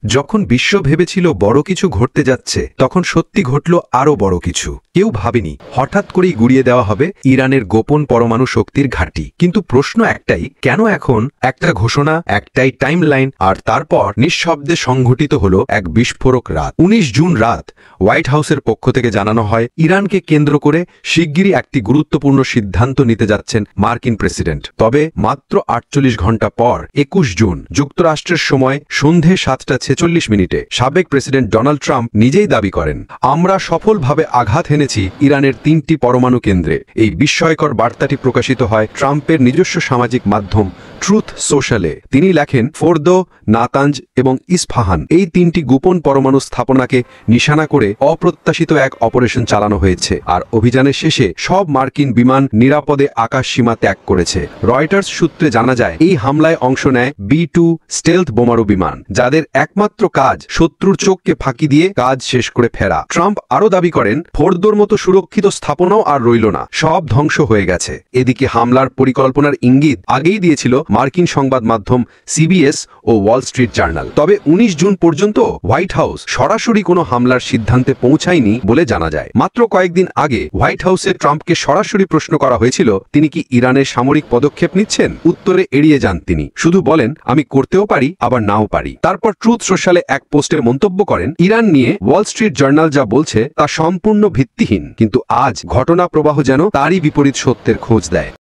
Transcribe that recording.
যখন বিশ্ব ভেবেছিল বড় কিছু ঘটতে যাচ্ছে তখন সত্যি ঘটল আরও বড় কিছু। কেউ ভাবেনি হঠাৎ করেই গুড়িয়ে দেওয়া হবে ইরানের গোপন পরমাণু শক্তির ঘাঁটি। কিন্তু প্রশ্ন একটাই, কেন এখন? একটা ঘোষণা, একটাই টাইমলাইন, আর তারপর নিঃশব্দে সংঘটিত হল এক বিস্ফোরক রাত। ১৯ জুন রাত হোয়াইট হাউসের পক্ষ থেকে জানানো হয় ইরানকে কেন্দ্র করে শিগগিরই একটি গুরুত্বপূর্ণ সিদ্ধান্ত নিতে যাচ্ছেন মার্কিন প্রেসিডেন্ট। তবে মাত্র ৪৮ ঘণ্টা পর ২১ জুন যুক্তরাষ্ট্রের সময় সন্ধে ৭:৪৬ সাবেক প্রেসিডেন্ট ডোনাল্ড ট্রাম্প নিজেই দাবি করেন, আমরা সফলভাবে আঘাত এনেছি ইরানের ৩টি পরমাণু কেন্দ্রে। এই বিস্ময়কর বার্তাটি প্রকাশিত হয় ট্রাম্পের নিজস্ব সামাজিক মাধ্যম ট্রুথ সোশ্যালে। তিনি লেখেন, ফোর্দো, নাতাঞ্জ এবং ইস্পাহান এই ৩টি গোপন পরমাণু স্থাপনাকে নিশানা করে অপ্রত্যাশিত এক অপারেশন চালানো হয়েছে, আর অভিযানের শেষে সব মার্কিন বিমান নিরাপদে আকাশ সীমা ত্যাগ করেছে। রয়টার্স সূত্রে জানা যায় এই হামলায় অংশ নেয় B-2 স্টেলথ বোমারু বিমান, যাদের একমাত্র কাজ শত্রুর চোখকে ফাঁকি দিয়ে কাজ শেষ করে ফেরা। ট্রাম্প আরও দাবি করেন, ফোর্দোর মতো সুরক্ষিত স্থাপনাও আর রইল না, সব ধ্বংস হয়ে গেছে। এদিকে হামলার পরিকল্পনার ইঙ্গিত আগেই দিয়েছিল মার্কিন সংবাদ মাধ্যম CBS ও ওয়াল স্ট্রিট জার্নাল। তবে ১৯ জুন পর্যন্ত হোয়াইট হাউস সরাসরি কোনো হামলার সিদ্ধান্তে পৌঁছায়নি বলে জানা যায়। মাত্র কয়েকদিন আগে হোয়াইট হাউসে ট্রাম্পকে সরাসরি প্রশ্ন করা হয়েছিল তিনি কি ইরানের সামরিক পদক্ষেপ নিচ্ছেন। উত্তরে এড়িয়ে যান তিনি, শুধু বলেন আমি করতেও পারি আবার নাও পারি। তারপর ট্রুথ সোশ্যালে এক পোস্টে মন্তব্য করেন, ইরান নিয়ে ওয়াল স্ট্রিট জার্নাল যা বলছে তা সম্পূর্ণ ভিত্তিহীন। কিন্তু আজ ঘটনা প্রবাহ যেন তারই বিপরীত সত্যের খোঁজ দেয়।